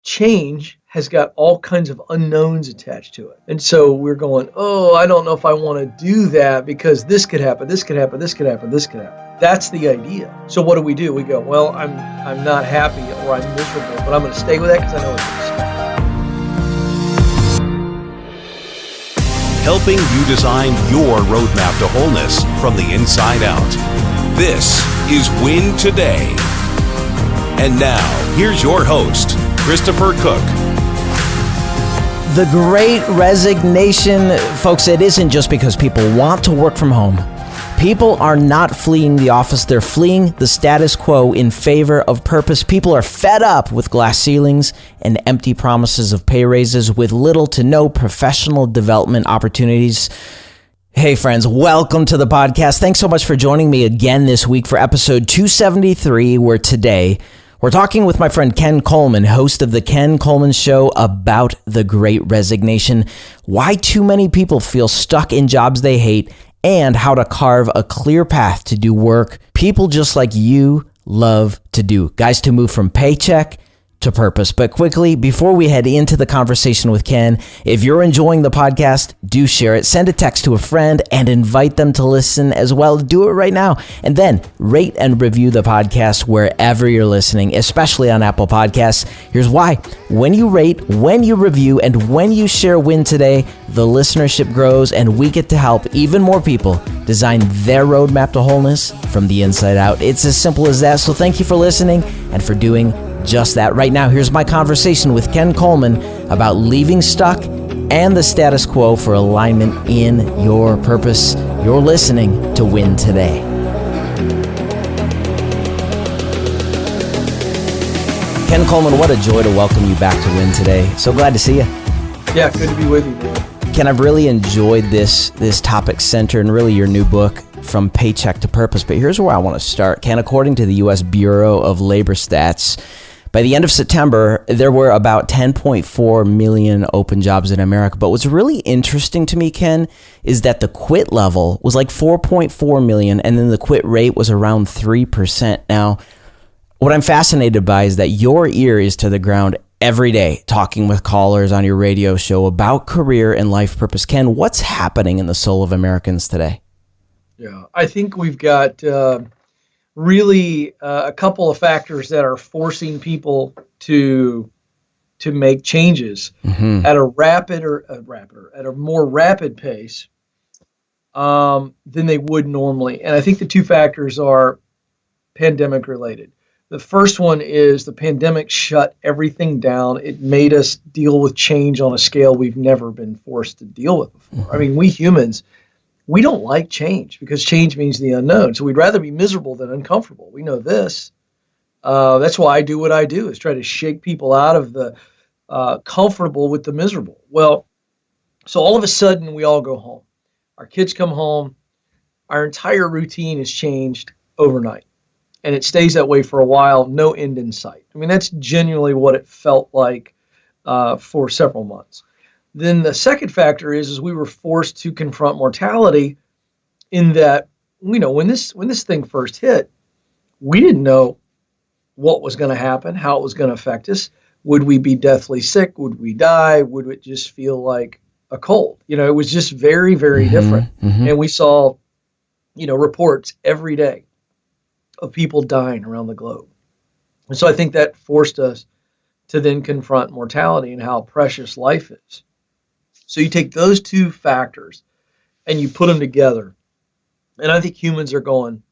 change has got all kinds of unknowns attached to it. And so we're going, oh, I don't know if I want to do that because this could happen, this could happen, this could happen, this could happen. That's the idea. So what do? We go, well, I'm not happy or I'm miserable, but I'm going to stay with that because I know it's going to stay. Helping you design your roadmap to wholeness from the inside out. This is Win Today. And now, here's your host, Christopher Cook. The Great Resignation, folks, it isn't just because people want to work from home. People are not fleeing the office, they're fleeing the status quo in favor of purpose. People are fed up with glass ceilings and empty promises of pay raises with little to no professional development opportunities. Hey friends, welcome to the podcast. Thanks so much for joining me again this week for episode 273, where today we're talking with my friend Ken Coleman, host of the Ken Coleman Show, about the Great Resignation, why too many people feel stuck in jobs they hate, and how to carve a clear path to do work people just like you love to do. Guys, to move from paycheck to purpose. But quickly, before we head into the conversation with Ken, if you're enjoying the podcast, do share it. Send a text to a friend and invite them to listen as well. Do it right now. And then rate and review the podcast wherever you're listening, especially on Apple Podcasts. Here's why. When you rate, when you review, and when you share Win Today, the listenership grows and we get to help even more people design their roadmap to wholeness from the inside out. It's as simple as that. So thank you for listening and for doing just that. Right now, here's my conversation with Ken Coleman about leaving stuck and the status quo for alignment in your purpose. You're listening to Win Today. Ken Coleman, what a joy to welcome you back to Win Today. So glad to see you. Yeah, good to be with you, man. Ken, I've really enjoyed this topic center and really your new book, From Paycheck to Purpose. But here's where I want to start. Ken, according to the U.S. Bureau of Labor Stats, by the end of September, there were about 10.4 million open jobs in America. But what's really interesting to me, Ken, is that the quit level was like 4.4 million, and then the quit rate was around 3%. Now, what I'm fascinated by is that your ear is to the ground every day, talking with callers on your radio show about career and life purpose. Ken, what's happening in the soul of Americans today? Yeah, I think we've got really a couple of factors that are forcing people to make changes at a more rapid pace than they would normally. And I think the two factors are pandemic related. The first one is the pandemic shut everything down. It made us deal with change on a scale we've never been forced to deal with before. I mean, we humans, we don't like change because change means the unknown. So we'd rather be miserable than uncomfortable. We know this. That's why I do what I do, is try to shake people out of the comfortable with the miserable. Well, so all of a sudden we all go home. Our kids come home. Our entire routine is changed overnight. And it stays that way for a while, no end in sight. I mean, that's genuinely what it felt like for several months. Then the second factor is we were forced to confront mortality in that, when this thing first hit, we didn't know what was going to happen, how it was going to affect us. Would we be deathly sick? Would we die? Would it just feel like a cold? It was just very, very different. And we saw, reports every day of people dying around the globe. And so I think that forced us to then confront mortality and how precious life is. So you take those two factors and you put them together. And I think humans are going,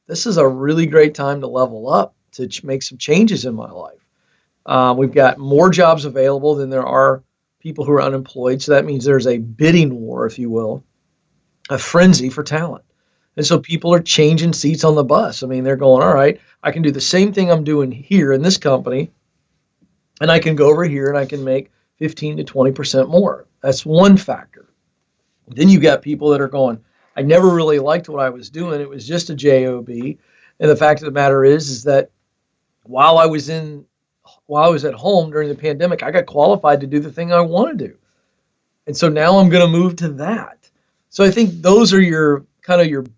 this is a really great time to level up, to make some changes in my life. We've got more jobs available than there are people who are unemployed. So that means there's a bidding war, if you will, a frenzy for talent. And so people are changing seats on the bus. I mean, they're going, all right, I can do the same thing I'm doing here in this company, and I can go over here and I can make 15 to 20% more. That's one factor. Then you got people that are going, I never really liked what I was doing. It was just a job. And the fact of the matter is that while I was at home during the pandemic, I got qualified to do the thing I want to do. And so now I'm going to move to that. So I think those are your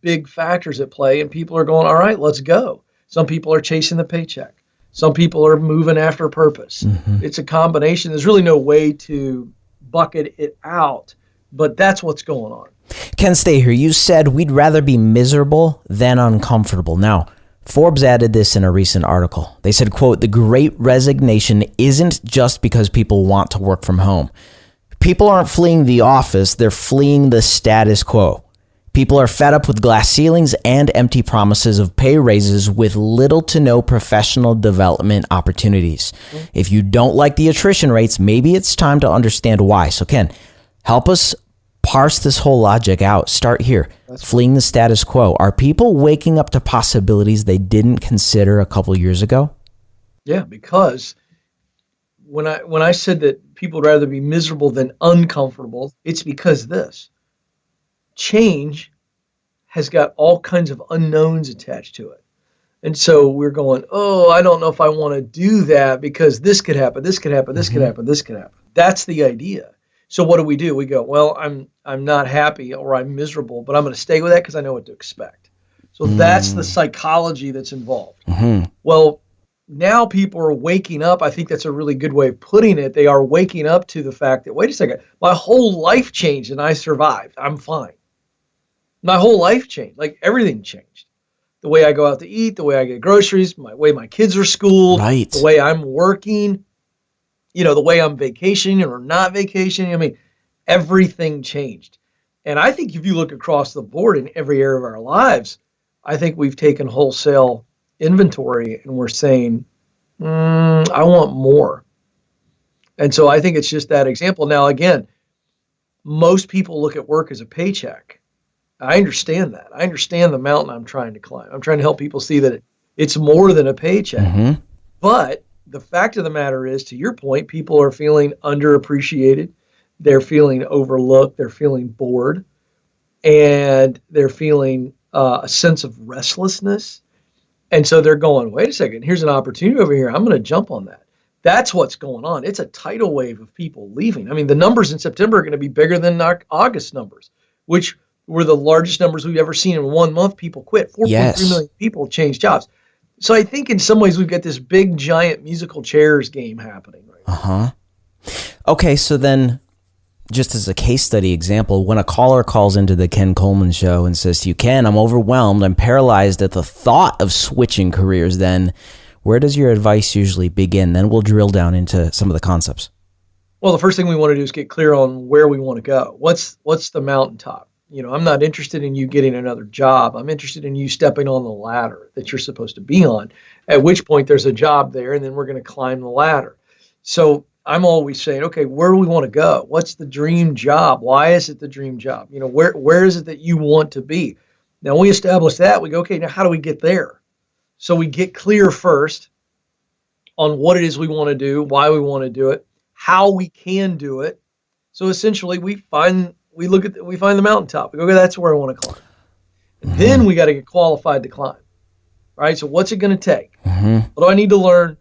big factors at play, and people are going, all right, let's go. Some people are chasing the paycheck. Some people are moving after purpose. It's a combination. There's really no way to bucket it out, but that's what's going on. Ken, stay here. You said we'd rather be miserable than uncomfortable. Now, Forbes added this in a recent article. They said, quote, "The Great Resignation isn't just because people want to work from home. People aren't fleeing the office, they're fleeing the status quo. People are fed up with glass ceilings and empty promises of pay raises with little to no professional development opportunities. If you don't like the attrition rates, maybe it's time to understand why." So Ken, help us parse this whole logic out. Start here. Fleeing the status quo. Are people waking up to possibilities they didn't consider a couple years ago? Yeah, because when I said that people would rather be miserable than uncomfortable, it's because this. Change has got all kinds of unknowns attached to it. And so we're going, oh, I don't know if I want to do that because this could happen, this could happen, this could happen, this could happen. That's the idea. So what do? We go, well, I'm not happy or I'm miserable, but I'm going to stay with that because I know what to expect. So that's the psychology that's involved. Well, now people are waking up. I think that's a really good way of putting it. They are waking up to the fact that, wait a second, my whole life changed and I survived. I'm fine. My whole life changed. Like everything changed. The way I go out to eat, the way I get groceries, the way my kids are schooled, the way I'm working, the way I'm vacationing or not vacationing. I mean, everything changed. And I think if you look across the board in every area of our lives, I think we've taken wholesale inventory and we're saying, I want more. And so I think it's just that example. Now, again, most people look at work as a paycheck. I understand that. I understand the mountain I'm trying to climb. I'm trying to help people see that it's more than a paycheck. But the fact of the matter is, to your point, people are feeling underappreciated. They're feeling overlooked. They're feeling bored. And they're feeling a sense of restlessness. And so they're going, wait a second, here's an opportunity over here. I'm going to jump on that. That's what's going on. It's a tidal wave of people leaving. I mean, the numbers in September are going to be bigger than our August numbers, which were the largest numbers we've ever seen in 1 month. People quit. 4.3 million people changed jobs. So I think in some ways we've got this big, giant musical chairs game happening right now. Okay, so then just as a case study example, when a caller calls into the Ken Coleman Show and says to you, Ken, I'm overwhelmed, I'm paralyzed at the thought of switching careers, then where does your advice usually begin? Then we'll drill down into some of the concepts. Well, the first thing we want to do is get clear on where we want to go. What's the mountaintop? I'm not interested in you getting another job. I'm interested in you stepping on the ladder that you're supposed to be on, at which point there's a job there, and then we're going to climb the ladder. So I'm always saying, okay, where do we want to go? What's the dream job? Why is it the dream job? Where is it that you want to be? Now, we establish that. We go, okay, now how do we get there? So we get clear first on what it is we want to do, why we want to do it, how we can do it. So essentially, we find the mountaintop. We go, okay, that's where I want to climb. And then we got to get qualified to climb. Right? So what's it going to take? What do I need to learn?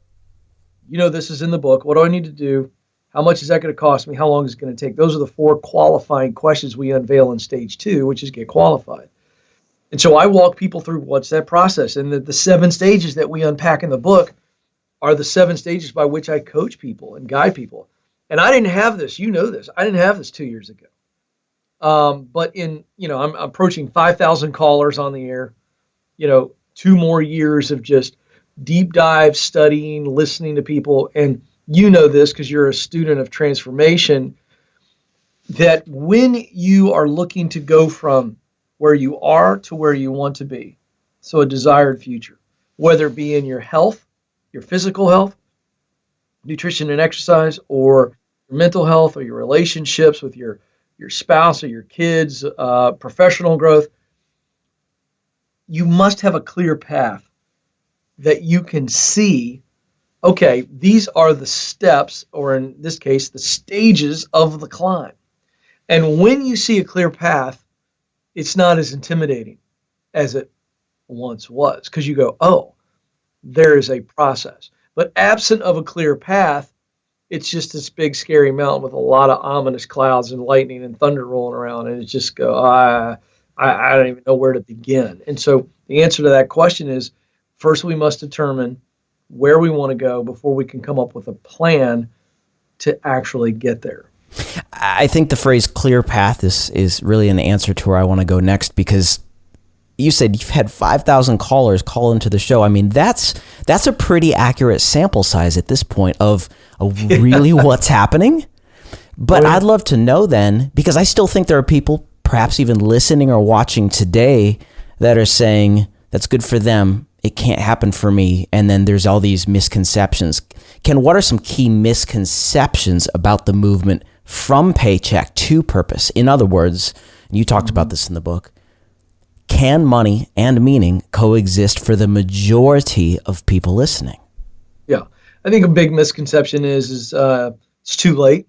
This is in the book. What do I need to do? How much is that going to cost me? How long is it going to take? Those are the 4 qualifying questions we unveil in stage 2, which is get qualified. And so I walk people through what's that process. And the 7 stages that we unpack in the book are the 7 stages by which I coach people and guide people. And I didn't have this. This. I didn't have this 2 years ago. But I'm approaching 5,000 callers on the air, 2 more years of just deep dive studying, listening to people. And this because you're a student of transformation, that when you are looking to go from where you are to where you want to be, so a desired future, whether it be in your health, your physical health, nutrition and exercise, or your mental health, or your relationships with your spouse or your kids, professional growth, you must have a clear path that you can see, okay, these are the steps, or in this case, the stages of the climb. And when you see a clear path, it's not as intimidating as it once was, because you go, oh, there is a process. But absent of a clear path, it's just this big, scary mountain with a lot of ominous clouds and lightning and thunder rolling around. And it's just I don't even know where to begin. And so the answer to that question is, first we must determine where we want to go before we can come up with a plan to actually get there. I think the phrase clear path is really an answer to where I want to go next, because you said you've had 5,000 callers call into the show. I mean, that's a pretty accurate sample size at this point of really what's happening. But I'd love to know then, because I still think there are people perhaps even listening or watching today that are saying that's good for them, it can't happen for me. And then there's all these misconceptions. Ken, what are some key misconceptions about the movement from paycheck to purpose? In other words, and you talked about this in the book, can money and meaning coexist for the majority of people listening? Yeah. I think a big misconception is it's too late.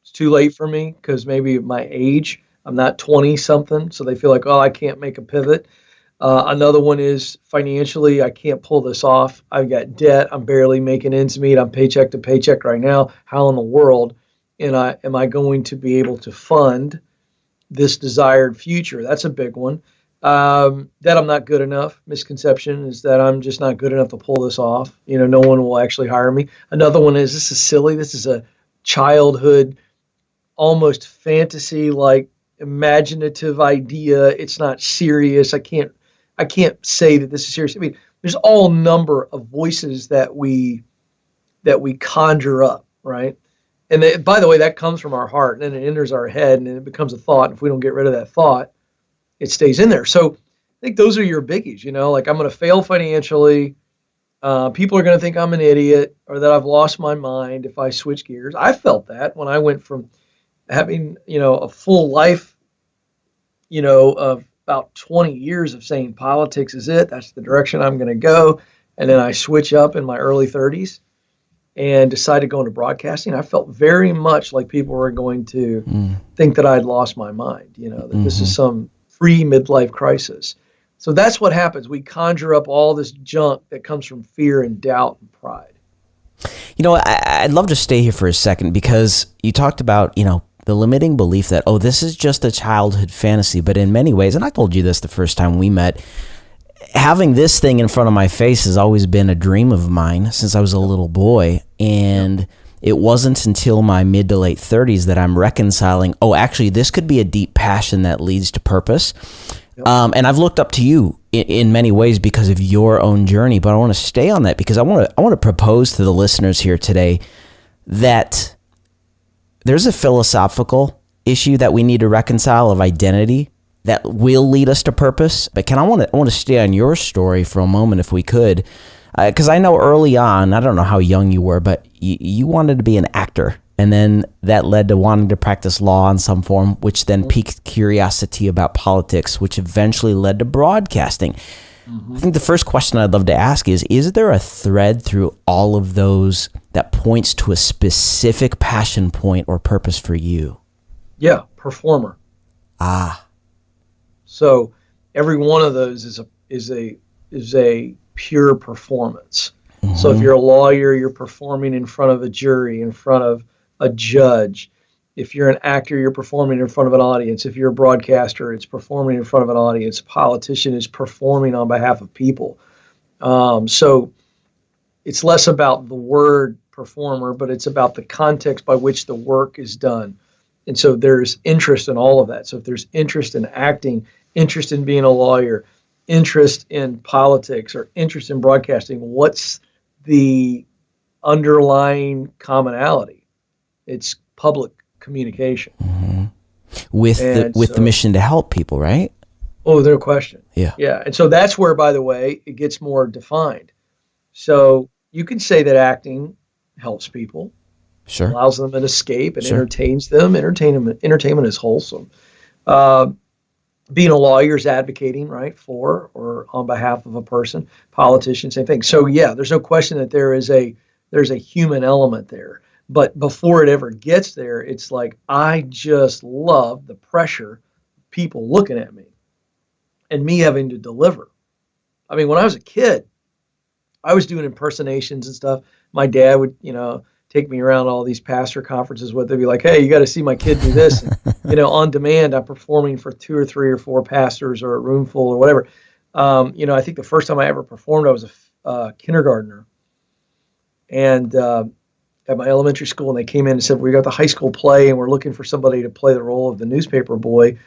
It's too late for me because maybe my age, I'm not 20 something. So they feel like, oh, I can't make a pivot. Another one is financially, I can't pull this off. I've got debt. I'm barely making ends meet. I'm paycheck to paycheck right now. How in the world am I going to be able to fund this desired future? That's a big one. That I'm not good enough. Misconception is that I'm just not good enough to pull this off. No one will actually hire me. Another one is, this is silly. This is a childhood, almost fantasy, like imaginative idea. It's not serious. I can't say that this is serious. I mean, there's all number of voices that we conjure up, right? And by the way, that comes from our heart, and then it enters our head, and then it becomes a thought. And if we don't get rid of that thought, it stays in there. So I think those are your biggies, like I'm going to fail financially. People are going to think I'm an idiot or that I've lost my mind if I switch gears. I felt that when I went from having, a full life, of about 20 years of saying politics is it. That's the direction I'm going to go. And then I switch up in my early 30s and decided to go into broadcasting. I felt very much like people were going to think that I'd lost my mind, that this is some pre-midlife crisis. So that's what happens. We conjure up all this junk that comes from fear and doubt and pride. I'd love to stay here for a second, because you talked about, the limiting belief that, oh, this is just a childhood fantasy. But in many ways, and I told you this the first time we met, having this thing in front of my face has always been a dream of mine since I was a little boy. And it wasn't until my mid to late 30s that I'm reconciling, oh, actually, this could be a deep passion that leads to purpose. Yep. And I've looked up to you in many ways because of your own journey, but I want to stay on that because I want to propose to the listeners here today that there's a philosophical issue that we need to reconcile of identity that will lead us to purpose. But Ken, I want to stay on your story for a moment if we could. Because I know early on, I don't know how young you were, but you wanted to be an actor. And then that led to wanting to practice law in some form, which then piqued curiosity about politics, which eventually led to broadcasting. I think the first question I'd love to ask is there a thread through all of those that points to a specific passion point or purpose for you? Yeah, performer. So every one of those is a pure performance. So if you're a lawyer, you're performing in front of a jury, in front of a judge. If you're an actor, you're performing in front of an audience. If you're a broadcaster, it's performing in front of an audience. A politician is performing on behalf of people. So it's less about the word performer, but it's about the context by which the work is done. And so there's interest in all of that. So if there's interest in acting, interest in being a lawyer, interest in politics, or interest in broadcasting, what's the underlying commonality? It's public communication. With the mission to help people, right? Oh, no question. Yeah. And so that's where, by the way, it gets more defined. So you can say that acting helps people. Sure. Allows them an escape and entertains them. Entertainment is wholesome. Being a lawyer is advocating, right, for or on behalf of a person. Politician, same thing. So yeah, there's no question that there's a human element there. But before it ever gets there, it's like, I just love the pressure of people looking at me and me having to deliver. I mean, when I was a kid, I was doing impersonations and stuff. My dad would, take me around all these pastor conferences where they'd be like, hey, you got to see my kid do this. And, on demand, I'm performing for 2 or 3 or 4 pastors or a room full or whatever. I think the first time I ever performed, I was a kindergartner. and at my elementary school, and they came in and said, we got the high school play, and we're looking for somebody to play the role of the newspaper boy.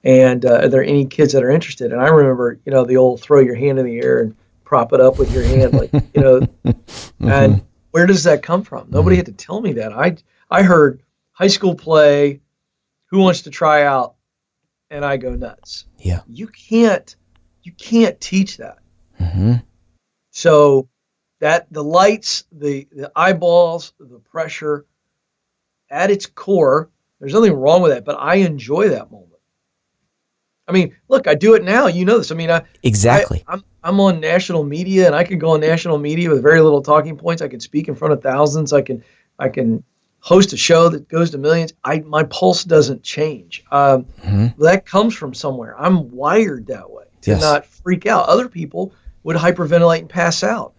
And are there any kids that are interested? And I remember, the old throw your hand in the air and prop it up with your hand, like, Mm-hmm. And where does that come from? Nobody had to tell me that. I heard high school play, who wants to try out? And I go nuts. Yeah. You can't teach that. Mm-hmm. So that the lights, the eyeballs, the pressure, at its core, there's nothing wrong with that, but I enjoy that moment. I mean, look, I do it now. You know this. I mean, exactly. I'm on national media, and I can go on national media with very little talking points. I can speak in front of thousands. I can host a show that goes to millions. My pulse doesn't change. That comes from somewhere. I'm wired that way to not freak out. Other people would hyperventilate and pass out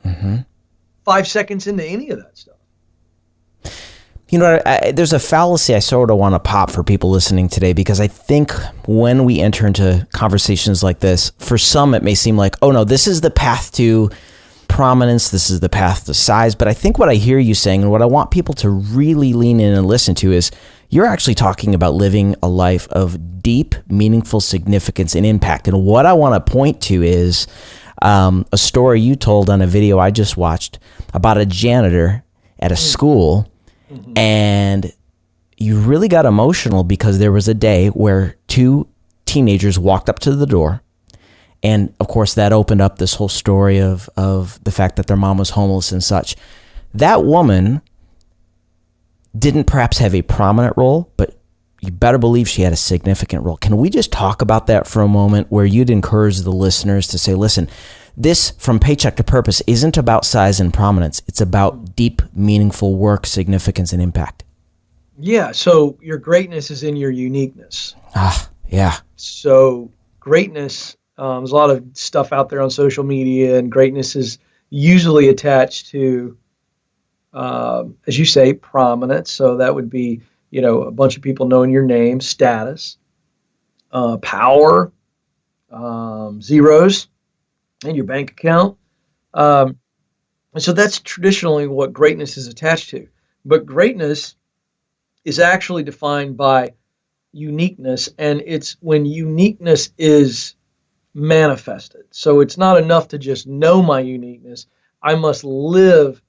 5 seconds into any of that stuff. There's a fallacy I sort of want to pop for people listening today, because I think when we enter into conversations like this, for some it may seem like, oh no, this is the path to prominence, this is the path to size. But I think what I hear you saying, and what I want people to really lean in and listen to, is you're actually talking about living a life of deep, meaningful significance and impact. And what I want to point to is a story you told on a video I just watched about a janitor at a school. And you really got emotional because there was a day where 2 teenagers walked up to the door. And of course, that opened up this whole story of the fact that their mom was homeless and such. That woman didn't perhaps have a prominent role, but you better believe she had a significant role. Can we just talk about that for a moment, where you'd encourage the listeners to say, listen, this From Paycheck to Purpose isn't about size and prominence. It's about deep, meaningful work, significance, and impact. Yeah, so your greatness is in your uniqueness. Yeah. So greatness, there's a lot of stuff out there on social media, and greatness is usually attached to, as you say, prominence. So that would be, a bunch of people knowing your name, status, power, zeros in your bank account. And so that's traditionally what greatness is attached to. But greatness is actually defined by uniqueness, and it's when uniqueness is manifested. So it's not enough to just know my uniqueness. I must live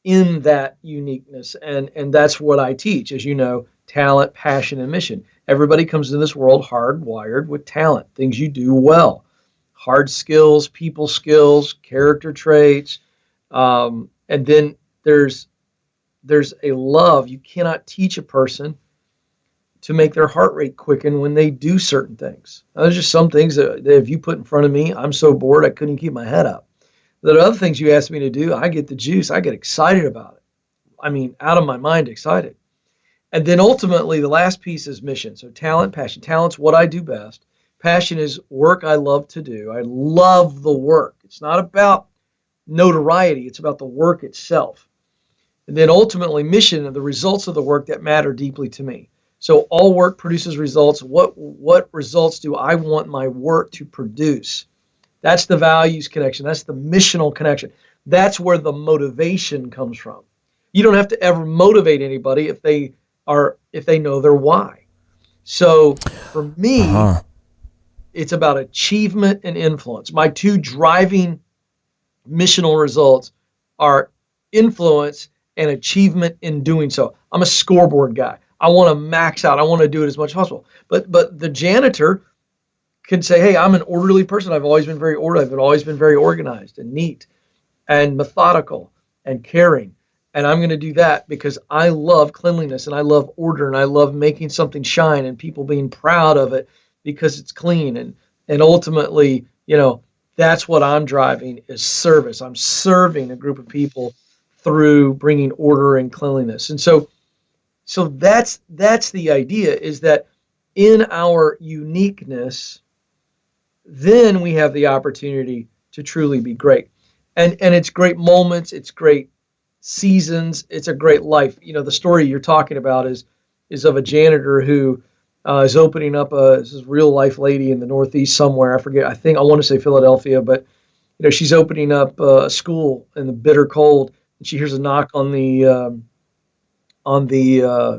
in that uniqueness. And that's what I teach, as you know, talent, passion, and mission. Everybody comes into this world hardwired with talent, things you do well. Hard skills, people skills, character traits, and then there's a love. You cannot teach a person to make their heart rate quicken when they do certain things. Now, there's just some things that if you put in front of me, I'm so bored I couldn't keep my head up. There are other things you ask me to do, I get the juice, I get excited about it. I mean, out of my mind excited. And then ultimately, the last piece is mission. So talent, passion. Talent's what I do best. Passion is work I love to do. I love the work. It's not about notoriety. It's about the work itself. And then ultimately, mission are the results of the work that matter deeply to me. So all work produces results. What results do I want my work to produce? That's the values connection. That's the missional connection. That's where the motivation comes from. You don't have to ever motivate anybody if they know their why. So for me, it's about achievement and influence. My two driving missional results are influence and achievement in doing so. I'm a scoreboard guy. I want to max out. I want to do it as much as possible. But the janitor can say, hey, I'm an orderly person. I've always been very orderly. I've always been very organized and neat and methodical and caring. And I'm going to do that because I love cleanliness and I love order and I love making something shine and people being proud of it because it's clean. And ultimately, that's what I'm driving is service. I'm serving a group of people through bringing order and cleanliness. And so that's the idea, is that in our uniqueness, then we have the opportunity to truly be great. And it's great moments, it's great seasons, it's a great life. The story you're talking about is of a janitor who is opening up this is real life lady in the Northeast somewhere. I forget. I want to say Philadelphia, but she's opening up a school in the bitter cold And she hears a knock on the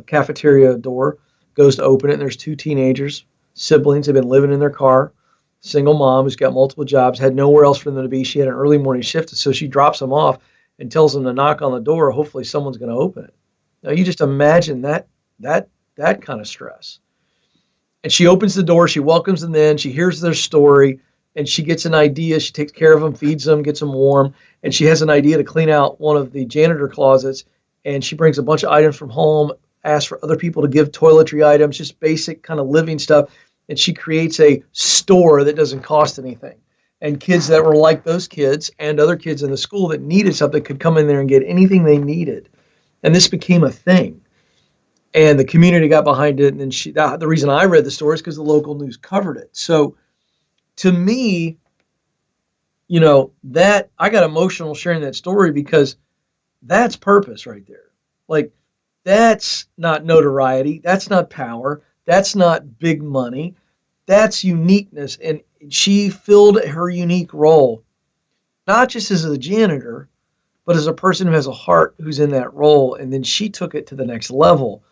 cafeteria door, goes to open it, and there's two teenagers, siblings, have been living in their car. Single mom who's got multiple jobs, had nowhere else for them to be. She had an early morning shift, so she drops them off and tells them to knock on the door. Hopefully someone's going to open it. Now you just imagine that kind of stress. And she opens the door, she welcomes them in, she hears their story, and she gets an idea. She takes care of them, feeds them, gets them warm, and she has an idea to clean out one of the janitor closets, and she brings a bunch of items from home, asks for other people to give toiletry items, just basic kind of living stuff. And she creates a store that doesn't cost anything. And kids that were like those kids and other kids in the school that needed something could come in there and get anything they needed. And this became a thing. And the community got behind it. And then the reason I read the story is because the local news covered it. So to me, that I got emotional sharing that story because that's purpose right there. Like, that's not notoriety. That's not power. That's not big money. That's uniqueness. And she filled her unique role, not just as a janitor, but as a person who has a heart who's in that role. And then she took it to the next level.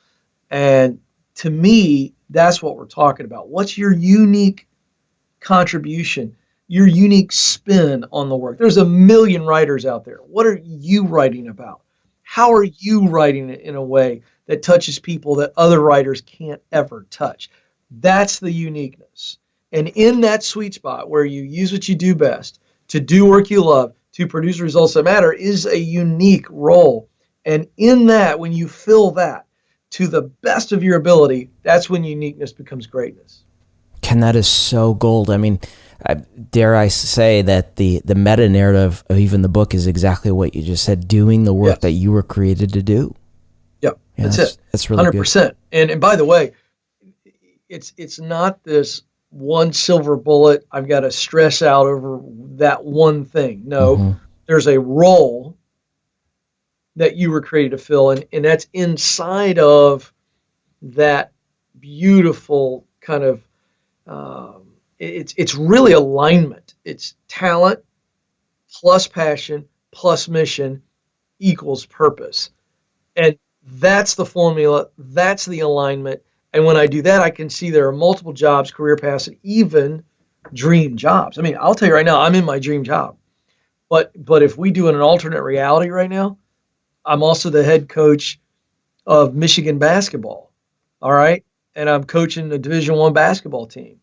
And to me, that's what we're talking about. What's your unique contribution, your unique spin on the work? There's a million writers out there. What are you writing about? How are you writing it in a way that touches people that other writers can't ever touch? That's the uniqueness. And in that sweet spot where you use what you do best to do work you love, to produce results that matter, is a unique role. And in that, when you fill that to the best of your ability, that's when uniqueness becomes greatness. Ken, that is so gold. I mean, dare I say that the meta-narrative of even the book is exactly what you just said, doing the work that you were created to do. Yep, Yeah, that's it. That's really 100%. Good. And by the way, it's not this one silver bullet, I've got to stress out over that one thing. No, there's a role that you were created to fill, and that's inside of that beautiful kind of, it's really alignment. It's talent plus passion plus mission equals purpose. And that's the formula. That's the alignment. And when I do that, I can see there are multiple jobs, career paths, and even dream jobs. I mean, I'll tell you right now, I'm in my dream job. But if we do an alternate reality right now, I'm also the head coach of Michigan basketball. All right. And I'm coaching the Division I basketball team.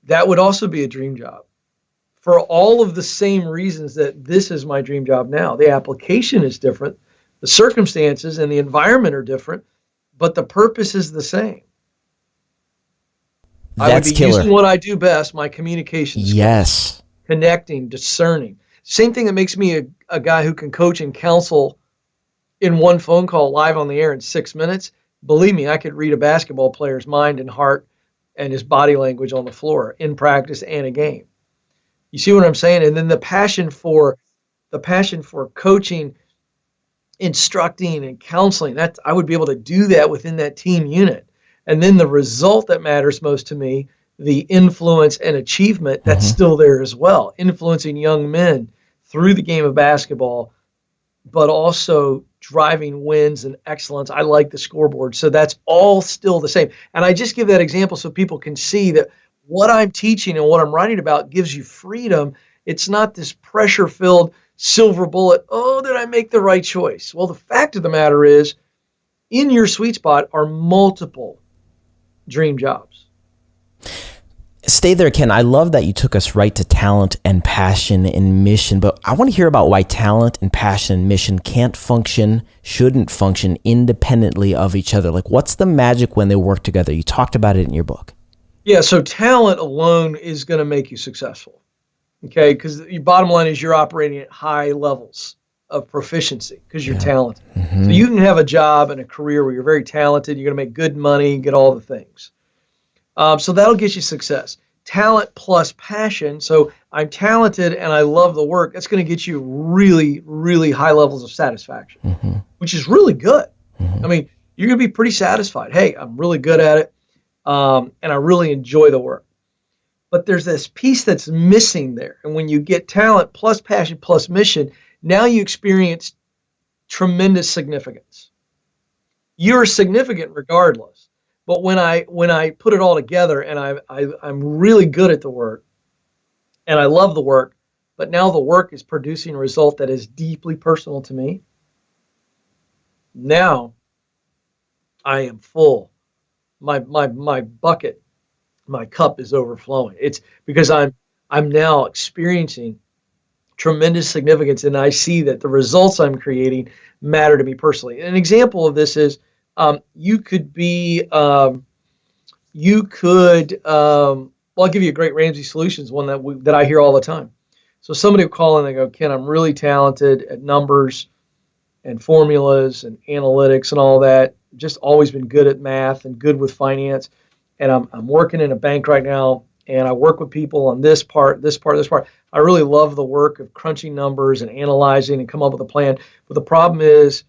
That would also be a dream job for all of the same reasons that this is my dream job now. The application is different. The circumstances and the environment are different, but the purpose is the same. I would be using what I do best, my communication skills. Yes. Connecting, discerning. Same thing that makes me a guy who can coach and counsel in one phone call live on the air in 6 minutes. Believe me, I could read a basketball player's mind and heart and his body language on the floor in practice and a game. You see what I'm saying? And then the passion for coaching, instructing, and counseling, that I would be able to do that within that team unit. And then the result that matters most to me, the influence and achievement, that's still there as well. Influencing young men through the game of basketball, but also driving wins and excellence. I like the scoreboard. So that's all still the same. And I just give that example so people can see that what I'm teaching and what I'm writing about gives you freedom. It's not this pressure-filled silver bullet, oh, did I make the right choice? Well, the fact of the matter is, in your sweet spot are multiple dream jobs. Stay there, Ken. I love that you took us right to talent and passion and mission, but I want to hear about why talent and passion and mission shouldn't function independently of each other. Like, what's the magic when they work together? You talked about it in your book. Yeah, so talent alone is going to make you successful, okay? Because your bottom line is you're operating at high levels of proficiency because you're talented. So you can have a job and a career where you're very talented, you're going to make good money, get all the things. So that'll get you success. Talent plus passion. So I'm talented and I love the work. That's going to get you really, really high levels of satisfaction, which is really good. I mean, you're going to be pretty satisfied. Hey, I'm really good at it. And I really enjoy the work. But there's this piece that's missing there. And when you get talent plus passion plus mission, Now you experience tremendous significance. You're significant regardless. But when I put it all together and I'm really good at the work and I love the work, but now the work is producing a result that is deeply personal to me, now I am full. My bucket, my cup is overflowing. It's because I'm now experiencing tremendous significance, and I see that the results I'm creating matter to me personally. An example of this is you could be, well, I'll give you a Great Ramsey Solutions one that I hear all the time. So somebody will call in and they go, Ken, I'm really talented at numbers and formulas and analytics and all that. Just always been good at math and good with finance. And I'm working in a bank right now, and I work with people on this part. I really love the work of crunching numbers and analyzing and come up with a plan. But the problem is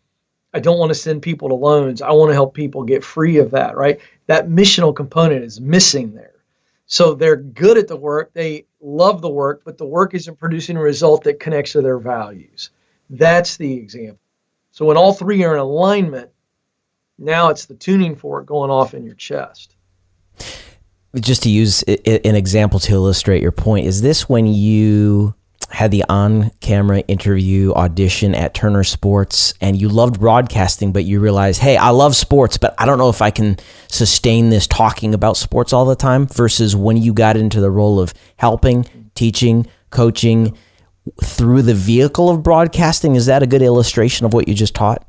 I don't want to send people to loans. I want to help people get free of that, right? That missional component is missing there. So they're good at the work. They love the work, but the work isn't producing a result that connects to their values. That's the example. So when all three are in alignment, now it's the tuning fork going off in your chest. Just to use an example to illustrate your point, is this when you had the on-camera interview audition at Turner Sports and you loved broadcasting, but you realized, hey, I love sports, but I don't know if I can sustain this talking about sports all the time, versus when you got into the role of helping, teaching, coaching through the vehicle of broadcasting? Is that a good illustration of what you just taught?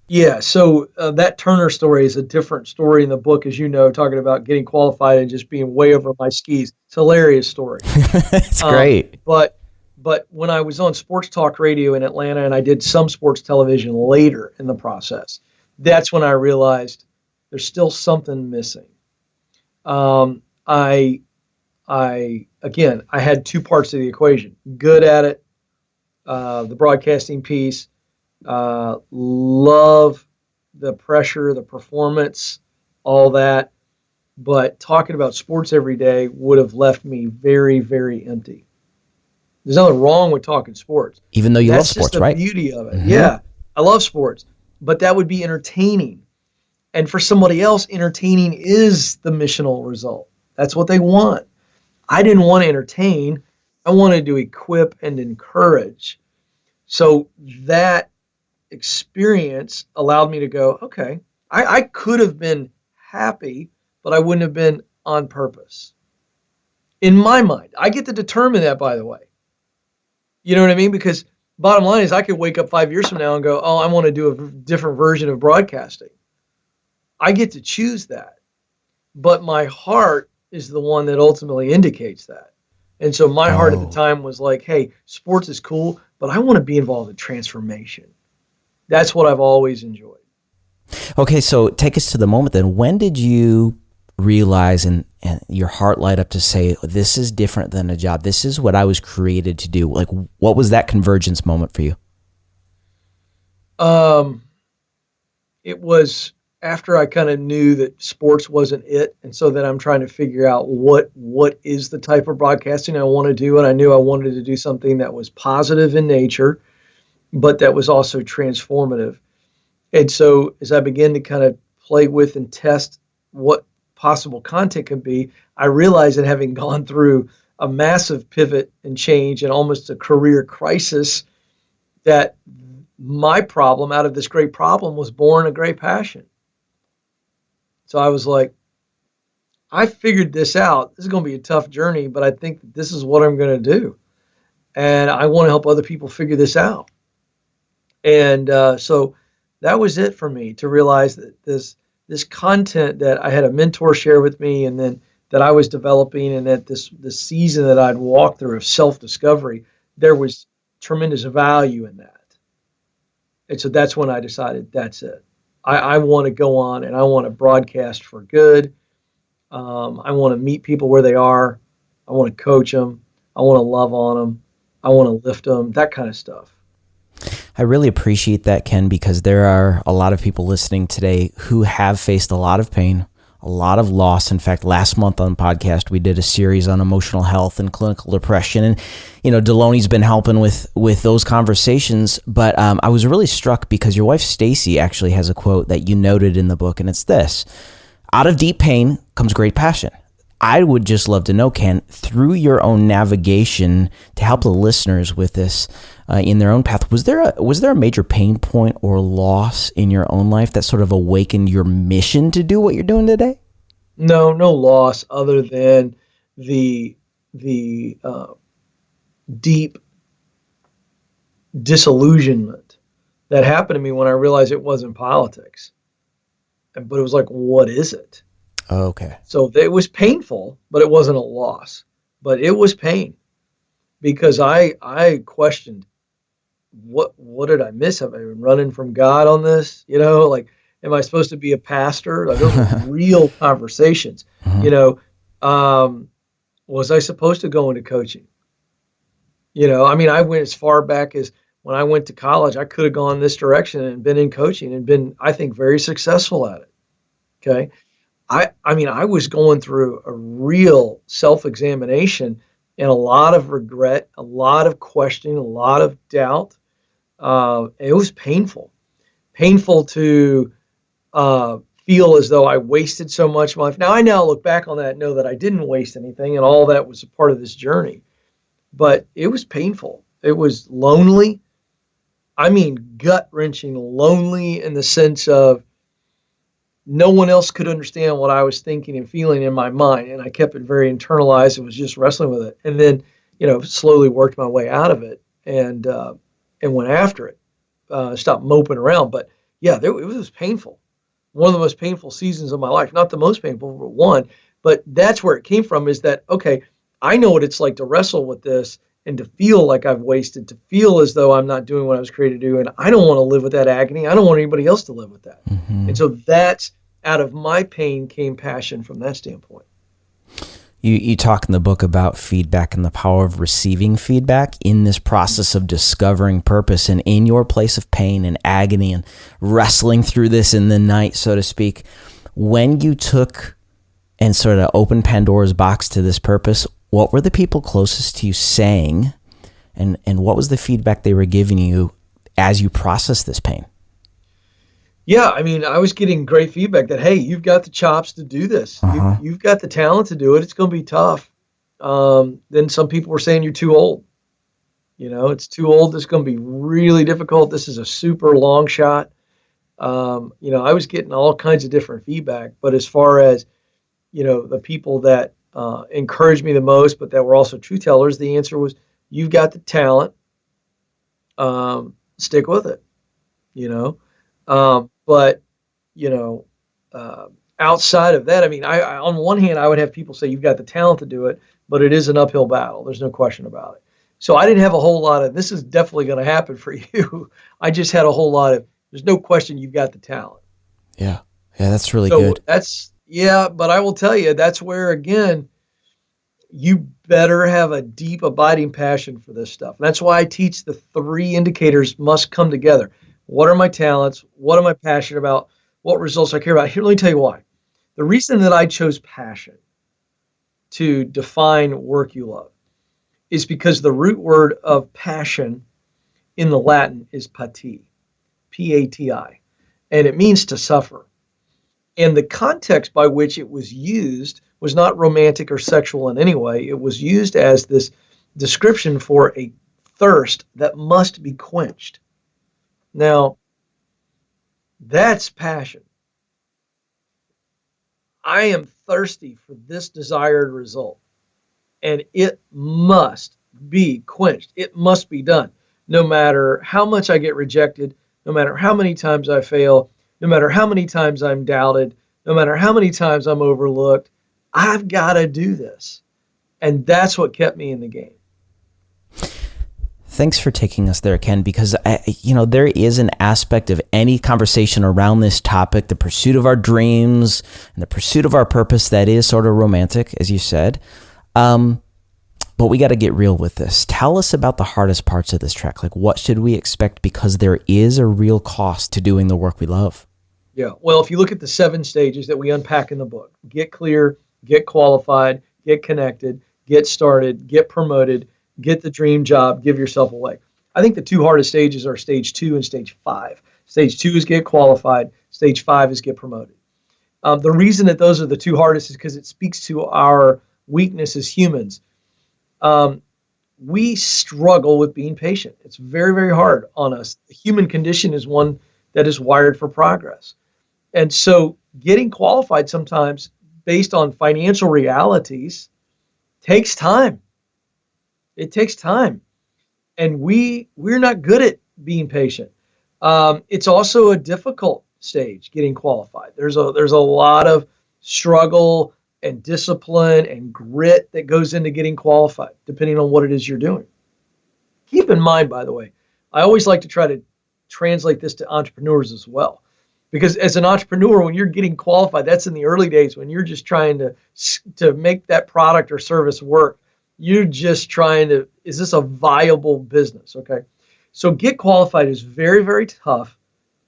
Yeah, so that Turner story is a different story in the book, as you know, talking about getting qualified and just being way over my skis. It's a hilarious story. It's great. But when I was on sports talk radio in Atlanta and I did some sports television later in the process, that's when I realized there's still something missing. I had two parts of the equation: good at it, the broadcasting piece. Love the pressure, the performance, all that. But talking about sports every day would have left me very, very empty. There's nothing wrong with talking sports. Even though you love sports, right? That's just the beauty of it. Mm-hmm. Yeah, I love sports. But that would be entertaining. And for somebody else, entertaining is the missional result. That's what they want. I didn't want to entertain. I wanted to equip and encourage. So that experience allowed me to go, okay, I could have been happy, but I wouldn't have been on purpose. In my mind, I get to determine that, by the way. You know what I mean? Because bottom line is I could wake up 5 years from now and go, oh, I want to do a different version of broadcasting. I get to choose that. But my heart is the one that ultimately indicates that. And so my heart at the time was like, hey, sports is cool, but I want to be involved in transformation. That's what I've always enjoyed. Okay, so take us to the moment then. When did you realize and your heart light up to say, this is different than a job? This is what I was created to do. Like, what was that convergence moment for you? It was after I kind of knew that sports wasn't it. And so then I'm trying to figure out what is the type of broadcasting I want to do. And I knew I wanted to do something that was positive in nature, but that was also transformative. And so as I began to kind of play with and test what possible content could be, I realized that having gone through a massive pivot and change and almost a career crisis, that my problem out of this great problem was born a great passion. So I was like, I figured this out. This is going to be a tough journey, but I think that this is what I'm going to do. And I want to help other people figure this out. And so that was it for me, to realize that this content that I had a mentor share with me, and then that I was developing, and that this season that I'd walked through of self-discovery, there was tremendous value in that. And so that's when I decided that's it. I want to go on and I want to broadcast for good. I want to meet people where they are. I want to coach them. I want to love on them. I want to lift them, that kind of stuff. I really appreciate that, Ken, because there are a lot of people listening today who have faced a lot of pain, a lot of loss. In fact, last month on the podcast, we did a series on emotional health and clinical depression. And, Deloney's been helping with those conversations. But I was really struck because your wife, Stacy, actually has a quote that you noted in the book. And it's this: out of deep pain comes great passion. I would just love to know, Ken, through your own navigation to help the listeners with this in their own path, was there a major pain point or loss in your own life that sort of awakened your mission to do what you're doing today? No loss other than the deep disillusionment that happened to me when I realized it wasn't politics. But it was like, what is it? Oh, okay. So it was painful, but it wasn't a loss. But it was pain because I questioned, what did I miss? Have I been running from God on this? Am I supposed to be a pastor? Like, those were real conversations. Was I supposed to go into coaching? I went as far back as when I went to college. I could have gone this direction and been in coaching and been, I think, very successful at it. Okay. I was going through a real self-examination and a lot of regret, a lot of questioning, a lot of doubt. It was painful to feel as though I wasted so much of my life. Now, I now look back on that and know that I didn't waste anything, and all that was a part of this journey. But it was painful. It was lonely. Gut-wrenching lonely in the sense of no one else could understand what I was thinking and feeling in my mind, and I kept it very internalized and was just wrestling with it. And then, slowly worked my way out of it and went after it. Stopped moping around. But yeah, it was painful. One of the most painful seasons of my life. Not the most painful, but one. But that's where it came from, is that, okay, I know what it's like to wrestle with this and to feel like I've wasted, to feel as though I'm not doing what I was created to do. And I don't want to live with that agony. I don't want anybody else to live with that. Mm-hmm. And so that's, out of my pain came passion from that standpoint. You talk in the book about feedback and the power of receiving feedback in this process of discovering purpose. And in your place of pain and agony and wrestling through this in the night, so to speak, when you took and sort of opened Pandora's box to this purpose, what were the people closest to you saying, and what was the feedback they were giving you as you processed this pain? Yeah, I was getting great feedback that, hey, you've got the chops to do this. Uh-huh. You've got the talent to do it. It's going to be tough. Then some people were saying you're too old. It's too old. It's going to be really difficult. This is a super long shot. I was getting all kinds of different feedback. But as far as, the people that encouraged me the most, but that were also truth tellers, the answer was, you've got the talent. Stick with it, But, outside of that, I on one hand, I would have people say, you've got the talent to do it, but it is an uphill battle. There's no question about it. So I didn't have a whole lot of, this is definitely going to happen for you. I just had a whole lot of, there's no question you've got the talent. Yeah. Yeah, that's really good. But I will tell you, that's where, again, you better have a deep, abiding passion for this stuff. And that's why I teach the 3 indicators must come together. What are my talents? What am I passionate about? What results I care about? Here, let me tell you why. The reason that I chose passion to define work you love is because the root word of passion in the Latin is pati, P-A-T-I, and it means to suffer. And the context by which it was used was not romantic or sexual in any way. It was used as this description for a thirst that must be quenched. Now, that's passion. I am thirsty for this desired result, and it must be quenched. It must be done, no matter how much I get rejected, no matter how many times I fail, no matter how many times I'm doubted, no matter how many times I'm overlooked. I've got to do this. And that's what kept me in the game. Thanks for taking us there, Ken, because there is an aspect of any conversation around this topic, the pursuit of our dreams and the pursuit of our purpose, that is sort of romantic, as you said. But we got to get real with this. Tell us about the hardest parts of this track. Like, what should we expect? Because there is a real cost to doing the work we love. Yeah. Well, if you look at the 7 stages that we unpack in the book, get clear, get qualified, get connected, get started, get promoted, get the dream job, give yourself away. I think the 2 hardest stages are stage 2 and stage 5. Stage 2 is get qualified. Stage 5 is get promoted. The reason that those are the 2 hardest is because it speaks to our weakness as humans. We struggle with being patient. It's very, very hard on us. The human condition is one that is wired for progress. And so getting qualified sometimes based on financial realities takes time. It takes time. And we're not good at being patient. It's also a difficult stage, getting qualified. There's a lot of struggle and discipline and grit that goes into getting qualified, depending on what it is you're doing. Keep in mind, by the way, I always like to try to translate this to entrepreneurs as well. Because as an entrepreneur, when you're getting qualified, that's in the early days when you're just trying to make that product or service work. You're just trying to, is this a viable business? Okay. So get qualified is very, very tough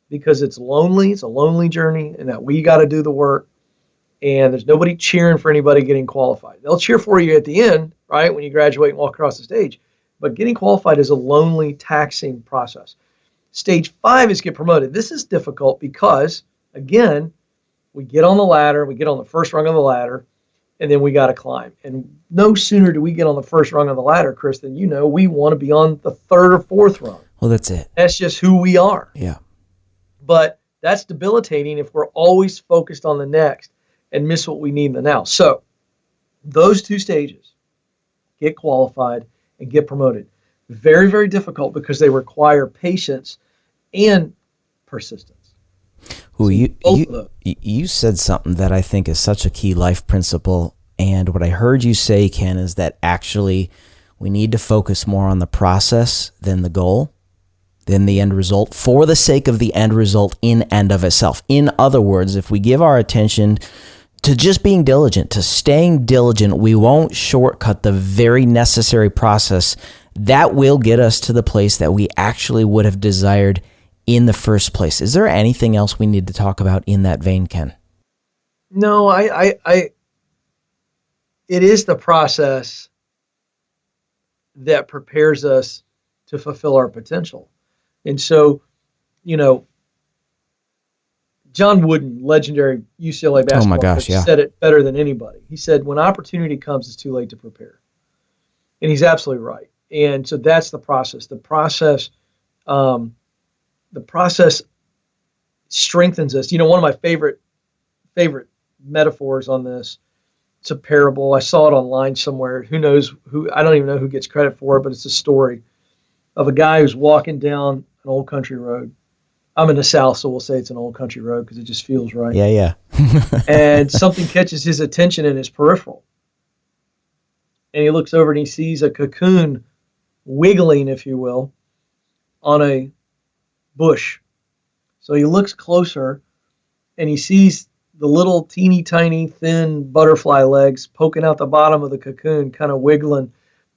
because it's lonely. It's a lonely journey, and that we got to do the work. And there's nobody cheering for anybody getting qualified. They'll cheer for you at the end, right, when you graduate and walk across the stage. But getting qualified is a lonely, taxing process. Stage 5 is get promoted. This is difficult because, again, we get on the ladder, we get on the first rung of the ladder, and then we got to climb. And no sooner do we get on the first rung of the ladder, Chris, than we want to be on the 3rd or 4th rung. Well, that's it. That's just who we are. Yeah. But that's debilitating if we're always focused on the next and miss what we need in the now. So those 2 stages, get qualified and get promoted, very, very difficult because they require patience and persistence. Ooh, you said something that I think is such a key life principle. And what I heard you say, Ken, is that actually we need to focus more on the process than the goal, than the end result, for the sake of the end result in and of itself. In other words, if we give our attention to just being diligent, to staying diligent, we won't shortcut the very necessary process that will get us to the place that we actually would have desired in the first place. Is there anything else we need to talk about in that vein, Ken? No, it is the process that prepares us to fulfill our potential. And so, John Wooden, legendary UCLA basketball coach, said it better than anybody. He said, when opportunity comes, it's too late to prepare. And he's absolutely right. And so that's the process. The process strengthens us. One of my favorite metaphors on this, it's a parable. I saw it online somewhere. Who knows who? I don't even know who gets credit for it, but it's a story of a guy who's walking down an old country road. I'm in the South, so we'll say it's an old country road because it just feels right. Yeah. And something catches his attention in his peripheral. And he looks over and he sees a cocoon wiggling, if you will, on a bush. So he looks closer and he sees the little teeny tiny thin butterfly legs poking out the bottom of the cocoon, kind of wiggling.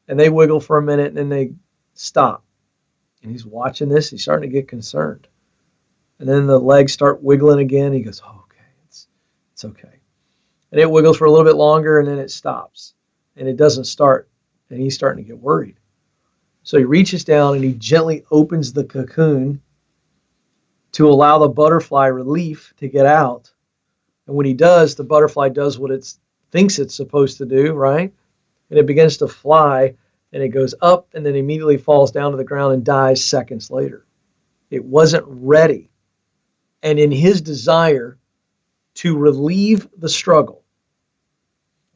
And they wiggle for a minute and then they stop. And he's watching this. He's starting to get concerned. And then the legs start wiggling again. He goes, oh, okay, it's okay. And it wiggles for a little bit longer and then it stops. And it doesn't start. And he's starting to get worried. So he reaches down and he gently opens the cocoon to allow the butterfly relief to get out. And when he does, the butterfly does what it thinks it's supposed to do, right? And it begins to fly and it goes up and then immediately falls down to the ground and dies seconds later. It wasn't ready. And in his desire to relieve the struggle,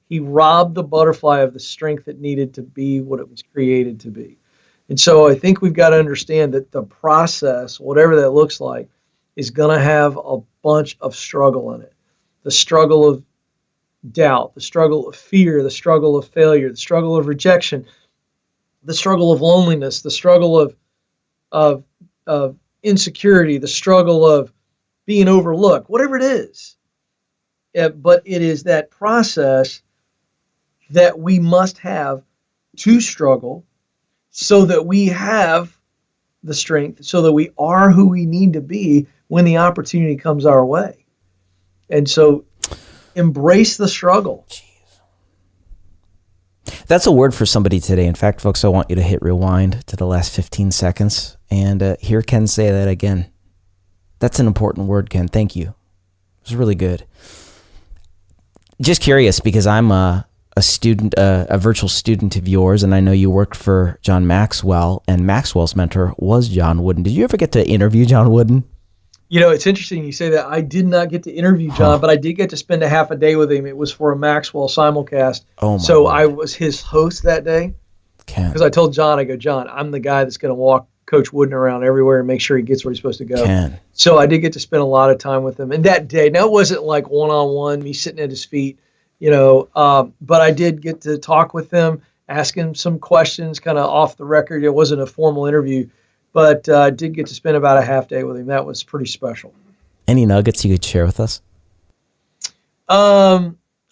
he robbed the butterfly of the strength it needed to be what it was created to be. And so I think we've got to understand that the process, whatever that looks like, is going to have a bunch of struggle in it. The struggle of doubt, the struggle of fear, the struggle of failure, the struggle of rejection, the struggle of loneliness, the struggle of insecurity, the struggle of being overlooked, whatever it is. But it is that process that we must have to struggle so that we have the strength, so that we are who we need to be when the opportunity comes our way. And so embrace the struggle. That's a word for somebody today. In fact, folks, I want you to hit rewind to the last 15 seconds and hear Ken say that again. That's an important word, Ken. Thank you. It was really good. Just curious, because I'm a student, a virtual student of yours, and I know you worked for John Maxwell, and Maxwell's mentor was John Wooden. Did you ever get to interview John Wooden? You know, it's interesting you say that. I did not get to interview John, but I did get to spend a half a day with him. It was for a Maxwell simulcast. Oh my so Lord. I was his host that day. Because I told John, I go, John, I'm the guy that's going to walk Coach Wooden around everywhere and make sure he gets where he's supposed to go. Ken. So I did get to spend a lot of time with him. And that day, now it wasn't like one-on-one, me sitting at his feet, but I did get to talk with him, ask him some questions kind of off the record. It wasn't a formal interview, but I did get to spend about a half day with him. That was pretty special. Any nuggets you could share with us?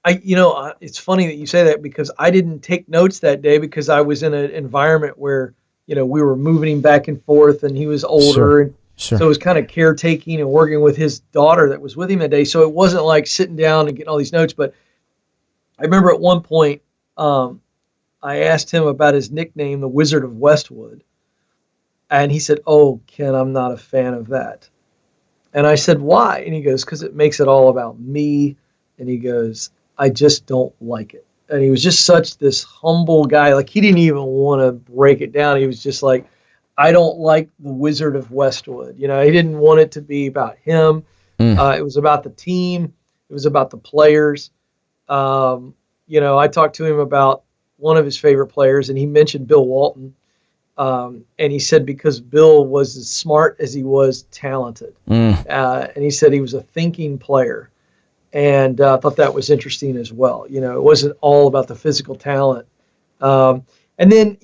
It's funny that you say that because I didn't take notes that day because I was in an environment where, we were moving him back and forth and he was older. Sure. And Sure. so it was kind of caretaking and working with his daughter that was with him that day. So it wasn't like sitting down and getting all these notes. But I remember at one point, I asked him about his nickname, the Wizard of Westwood. And he said, "Oh, Ken, I'm not a fan of that." And I said, "Why?" And he goes, "Because it makes it all about me." And he goes, "I just don't like it." And he was just such this humble guy. Like, he didn't even want to break it down. He was just like, "I don't like the Wizard of Westwood." He didn't want it to be about him. It was about the team. It was about the players. I talked to him about one of his favorite players, and he mentioned Bill Walton. And he said because Bill was as smart as he was talented. And he said he was a thinking player. And I thought that was interesting as well. It wasn't all about the physical talent. And then,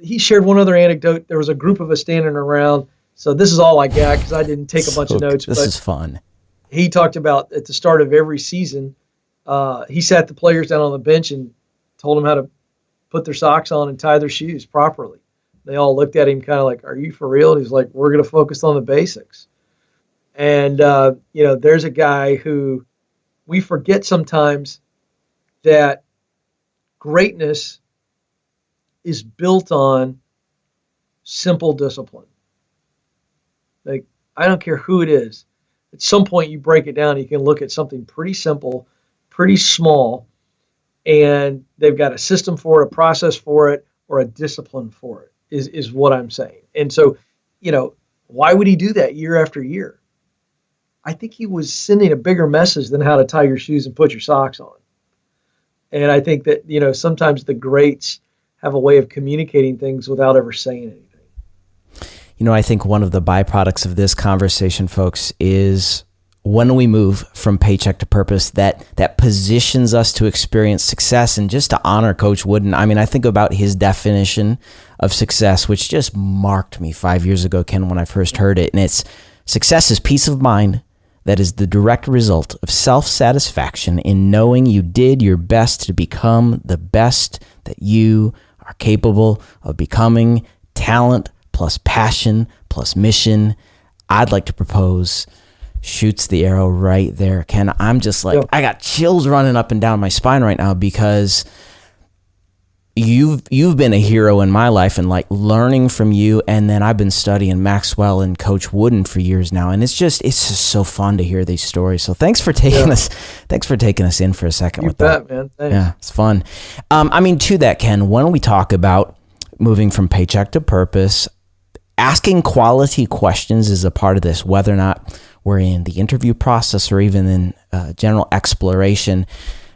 he shared one other anecdote. There was a group of us standing around. So this is all I got because I didn't take a bunch of notes. This is fun. He talked about at the start of every season, he sat the players down on the bench and told them how to put their socks on and tie their shoes properly. They all looked at him kind of like, "Are you for real?" And he's like, "We're going to focus on the basics." And, there's a guy who we forget sometimes that greatness is built on simple discipline. Like, I don't care who it is. At some point you break it down, you can look at something pretty simple, pretty small, and they've got a system for it, a process for it, or a discipline for it, is what I'm saying. And so, why would he do that year after year? I think he was sending a bigger message than how to tie your shoes and put your socks on. And I think that, sometimes the greats have a way of communicating things without ever saying anything. I think one of the byproducts of this conversation, folks, is when we move from paycheck to purpose, that positions us to experience success. And just to honor Coach Wooden, I think about his definition of success, which just marked me 5 years ago, Ken, when I first heard it. And it's success is peace of mind that is the direct result of self-satisfaction in knowing you did your best to become the best that you are capable of becoming. Talent plus passion plus mission. I'd like to propose shoots the arrow right there, Ken. I'm just like, I got chills running up and down my spine right now because you've been a hero in my life and like learning from you. And then I've been studying Maxwell and Coach Wooden for years now. And it's just so fun to hear these stories. So thanks for taking us in for a second with that. Man. Thanks. Yeah, it's fun. To that, Ken, when we talk about moving from paycheck to purpose, asking quality questions is a part of this, whether or not we're in the interview process or even in general exploration.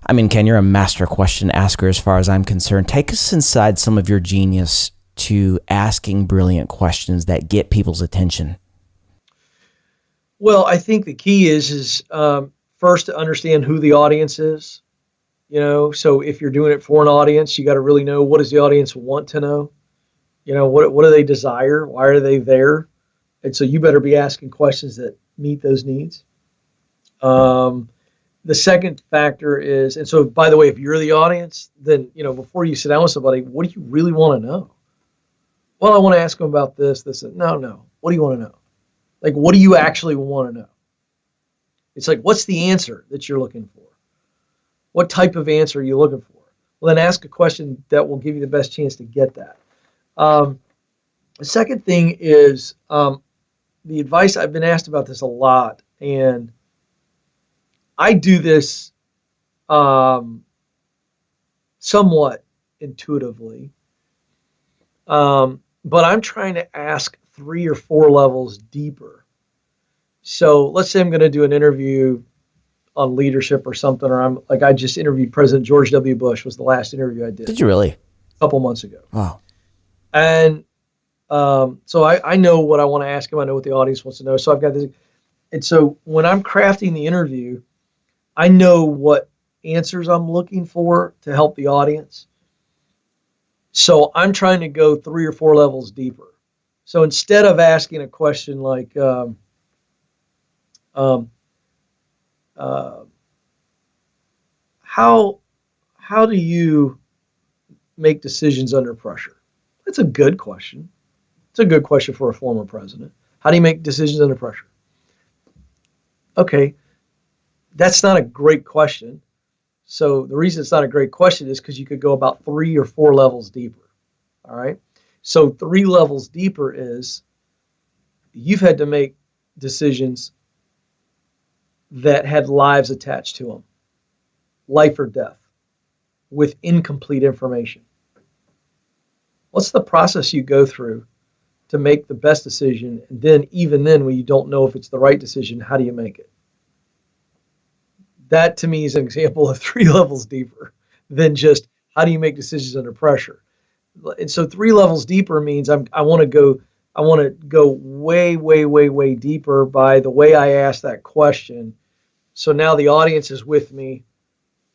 Ken, you're a master question asker as far as I'm concerned. Take us inside some of your genius to asking brilliant questions that get people's attention. Well, I think the key is first to understand who the audience is. So if you're doing it for an audience, you got to really know, what does the audience want to know? What do they desire? Why are they there? And so you better be asking questions that meet those needs. The second factor is, and so by the way, if you're the audience, then, before you sit down with somebody, what do you really want to know? Well, I want to ask them about this. No. What do you want to know? Like, what do you actually want to know? It's like, what's the answer that you're looking for? What type of answer are you looking for? Well, then ask a question that will give you the best chance to get that. The second thing is the advice. I've been asked about this a lot, and I do this somewhat intuitively, but I'm trying to ask 3 or 4 levels deeper. So let's say I'm going to do an interview on leadership or something, or I just interviewed President George W. Bush was the last interview I did. Did you really? A couple months ago. Wow. And so I know what I want to ask him. I know what the audience wants to know. So I've got this. And so when I'm crafting the interview, I know what answers I'm looking for to help the audience. So I'm trying to go 3 or 4 levels deeper. So instead of asking a question like, how do you make decisions under pressure? That's a good question. It's a good question for a former president. How do you make decisions under pressure? Okay, that's not a great question. So the reason it's not a great question is because you could go about 3 or 4 levels deeper. All right. So 3 levels deeper is you've had to make decisions that had lives attached to them, life or death, with incomplete information. What's the process you go through to make the best decision? And then, even then, when you don't know if it's the right decision, how do you make it? That to me is an example of 3 levels deeper than just how do you make decisions under pressure. And so 3 levels deeper means I want to go way, way, way, way deeper by the way I ask that question. So now the audience is with me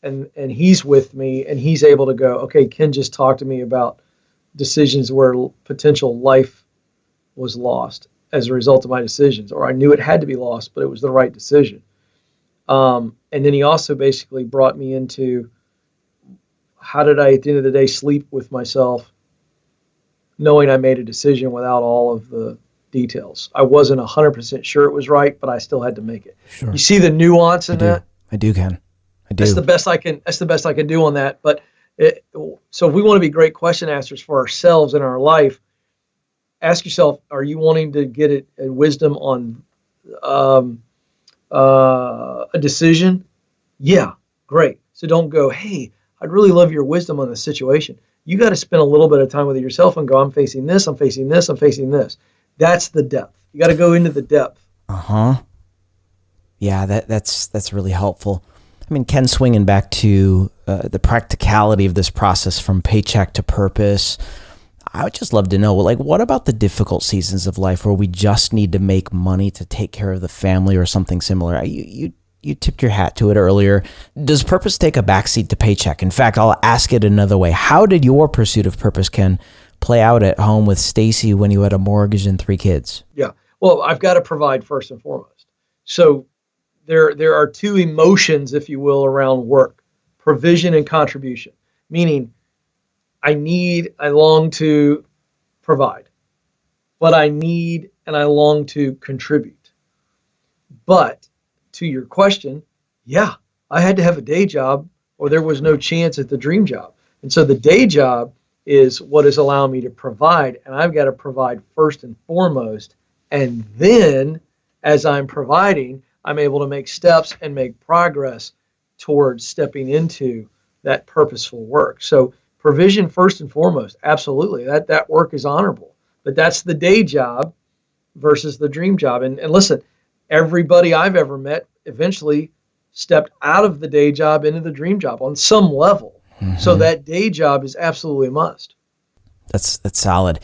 and he's with me and he's able to go, okay, Ken just talked to me about decisions where potential life was lost as a result of my decisions, or I knew it had to be lost, but it was the right decision. And then he also basically brought me into how did I, at the end of the day, sleep with myself, knowing I made a decision without all of the details. I wasn't 100% sure it was right, but I still had to make it. Sure. You see the nuance in that? I do, Ken. I do. That's the best I can do on that. But so if we want to be great question askers for ourselves in our life, ask yourself, are you wanting to get a wisdom on a decision? Yeah, great. So don't go, hey, I'd really love your wisdom on the situation. You got to spend a little bit of time with it yourself and go, I'm facing this, I'm facing this, I'm facing this. That's the depth. You got to go into the depth. Yeah, that's really helpful. I mean, Ken, swinging back to the practicality of this process from paycheck to purpose, I would just love to know, like, what about the difficult seasons of life where we just need to make money to take care of the family or something similar? You tipped your hat to it earlier. Does purpose take a backseat to paycheck? In fact, I'll ask it another way. How did your pursuit of purpose, Ken, play out at home with Stacy when you had a mortgage and 3 kids? Yeah. Well, I've got to provide first and foremost. So there are 2 emotions, if you will, around work: provision and contribution. Meaning, I long to provide, but I need and I long to contribute. But to your question, yeah, I had to have a day job or there was no chance at the dream job. And so the day job is what is allowing me to provide, and I've got to provide first and foremost. And then as I'm providing, I'm able to make steps and make progress towards stepping into that purposeful work. So provision first and foremost, absolutely. That work is honorable. But that's the day job versus the dream job. And listen, everybody I've ever met eventually stepped out of the day job into the dream job on some level. Mm-hmm. So that day job is absolutely a must. That's solid.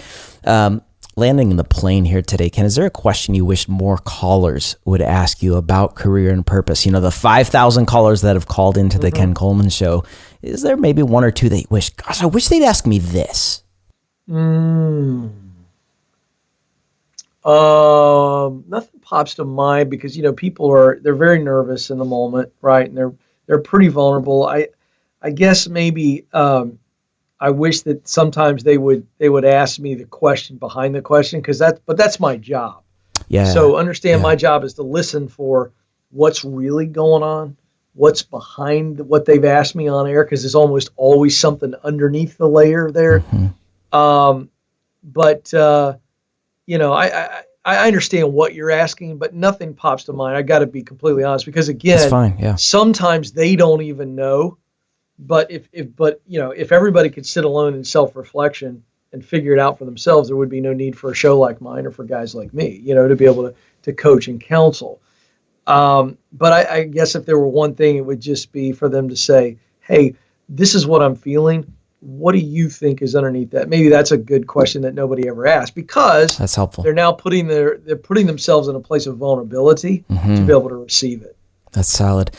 Landing in the plane here today, Ken, is there a question you wish more callers would ask you about career and purpose? You know, the 5,000 callers that have called into the Ken Coleman Show, is there maybe 1 or 2 that you wish, gosh, I wish they'd ask me this? Nothing pops to mind because, you know, they're very nervous in the moment, right? And they're pretty vulnerable. I guess maybe I wish that sometimes they would ask me the question behind the question, but that's my job. Yeah. So understand my job is to listen for what's really going on, what's behind what they've asked me on air, because there's almost always something underneath the layer there. But I understand what you're asking, but nothing pops to mind. I got to be completely honest, because again, That's fine. Yeah. sometimes they don't even know. But if everybody could sit alone in self-reflection and figure it out for themselves, there would be no need for a show like mine or for guys like me, to be able to coach and counsel. But I guess if there were one thing, it would just be for them to say, hey, this is what I'm feeling. What do you think is underneath that? Maybe that's a good question that nobody ever asked, because that's helpful. They're now putting themselves in a place of vulnerability to be able to receive it. That's solid.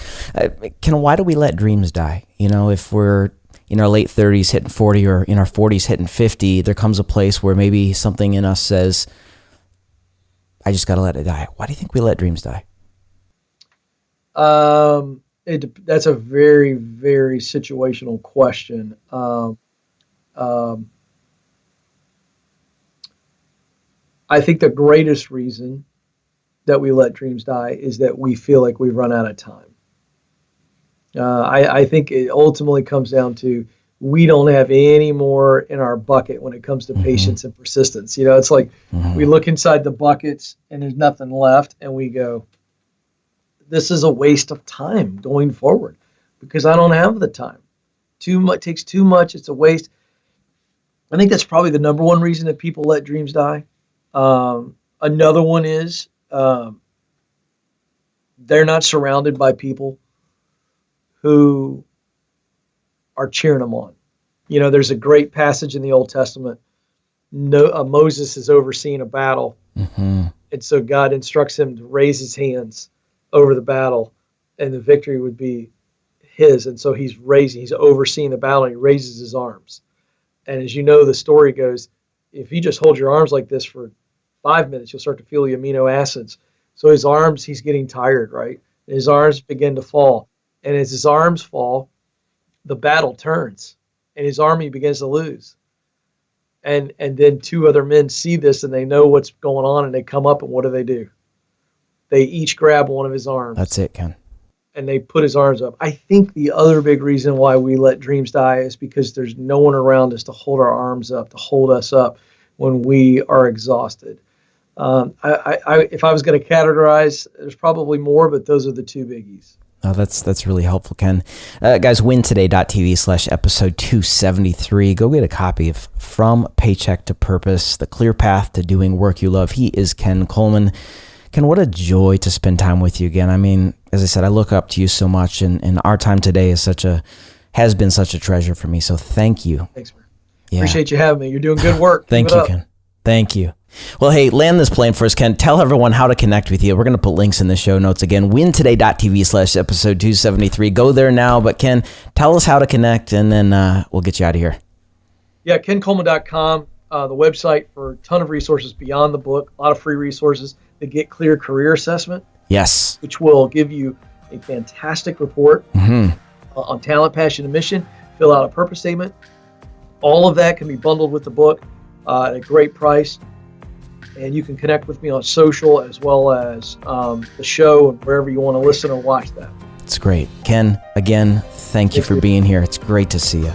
Ken, why do we let dreams die? If we're in our late 30s hitting 40 or in our 40s hitting 50, there comes a place where maybe something in us says, I just got to let it die. Why do you think we let dreams die? That's a very, very situational question. I think the greatest reason that we let dreams die is that we feel like we've run out of time. I think it ultimately comes down to we don't have any more in our bucket when it comes to patience and persistence. It's like we look inside the buckets and there's nothing left, and we go, this is a waste of time going forward because I don't have the time. Too much takes too much. It's a waste. I think that's probably the number one reason that people let dreams die. Another one is they're not surrounded by people who are cheering them on. There's a great passage in the Old Testament. Moses is overseeing a battle. And so God instructs him to raise his hands over the battle and the victory would be his. And so he's overseeing the battle and he raises his arms. And as you know, the story goes, if you just hold your arms like this for 5 minutes, you'll start to feel the amino acids. So his arms, he's getting tired, right? And his arms begin to fall. And as his arms fall, the battle turns and his army begins to lose. And then two other men see this and they know what's going on and they come up and what do? They each grab one of his arms. That's it, Ken. And they put his arms up. I think the other big reason why we let dreams die is because there's no one around us to hold our arms up, to hold us up when we are exhausted. If I was going to categorize, there's probably more, but those are the two biggies. Oh, that's really helpful, Ken. Guys, wintoday.tv/episode 273. Go get a copy of From Paycheck to Purpose, The Clear Path to Doing Work You Love. He is Ken Coleman. Ken, what a joy to spend time with you again. I mean, as I said, I look up to you so much, and our time today has been such a treasure for me. So thank you. Thanks, man. Yeah. Appreciate you having me. You're doing good work. Thank you, Ken. Thank you. Well, hey, land this plane for us, Ken. Tell everyone how to connect with you. We're going to put links in the show notes again. wintoday.tv/episode 273. Go there now. But Ken, tell us how to connect, and then we'll get you out of here. Yeah, kencoleman.com, the website for a ton of resources beyond the book, a lot of free resources. The Get Clear Career Assessment. Yes. Which will give you a fantastic report on talent, passion, and mission. Fill out a purpose statement. All of that can be bundled with the book at a great price. And you can connect with me on social as well as the show and wherever you want to listen or watch that. It's great. Ken, again, thank you for being here. It's great to see you.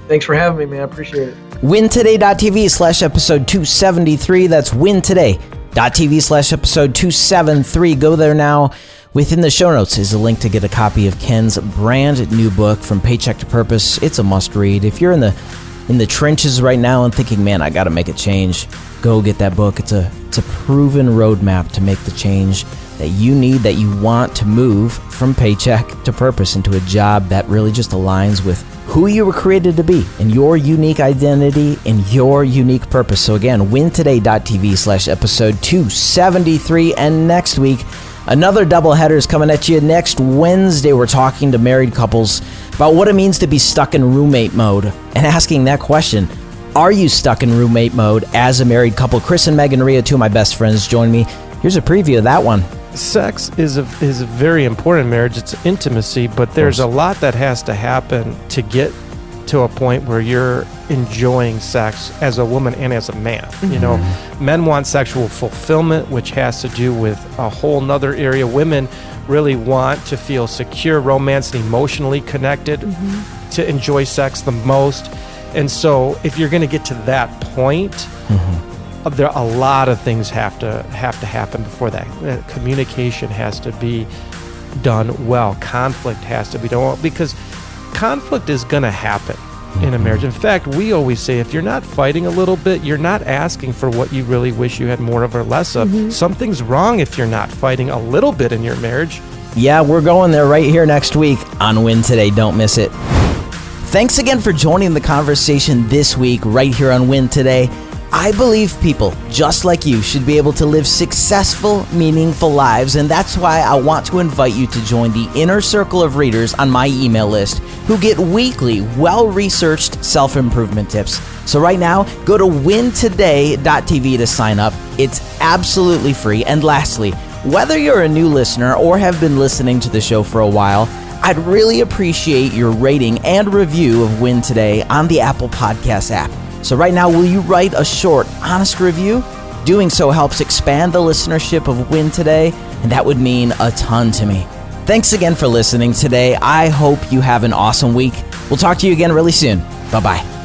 Thanks for having me, man. I appreciate it. wintoday.tv/episode 273. That's wintoday.tv/episode 273. Go there now. Within the show notes is a link to get a copy of Ken's brand new book, From Paycheck to Purpose. It's a must read. If you're in the trenches right now and thinking, man, I got to make a change, go get that book. It's a proven roadmap to make the change that you need, that you want to move from paycheck to purpose into a job that really just aligns with who you were created to be and your unique identity and your unique purpose. So again, wintoday.tv/episode 273. And next week, another doubleheader is coming at you. Next Wednesday, we're talking to married couples about what it means to be stuck in roommate mode and asking that question. Are you stuck in roommate mode as a married couple? Chris and Megan Ria, two of my best friends, join me. Here's a preview of that one. Sex is a very important marriage. It's intimacy, but there's a lot that has to happen to get to a point where you're enjoying sex as a woman and as a man. You know, men want sexual fulfillment, which has to do with a whole nother area. Women really want to feel secure, romance, and emotionally connected to enjoy sex the most. And so if you're going to get to that point, there a lot of things have to happen before that. Communication has to be done well. Conflict has to be done well, because conflict is going to happen in a marriage. In fact, we always say if you're not fighting a little bit, you're not asking for what you really wish you had more of or less of. Something's wrong if you're not fighting a little bit in your marriage. Yeah, we're going there right here next week on Win Today. Don't miss it. Thanks again for joining the conversation this week right here on Win Today. I believe people just like you should be able to live successful, meaningful lives, and that's why I want to invite you to join the inner circle of readers on my email list who get weekly, well-researched self-improvement tips. So right now, go to wintoday.tv to sign up. It's absolutely free. And lastly, whether you're a new listener or have been listening to the show for a while, I'd really appreciate your rating and review of Win Today on the Apple Podcasts app. So right now, will you write a short, honest review? Doing so helps expand the listenership of Win Today, and that would mean a ton to me. Thanks again for listening today. I hope you have an awesome week. We'll talk to you again really soon. Bye-bye.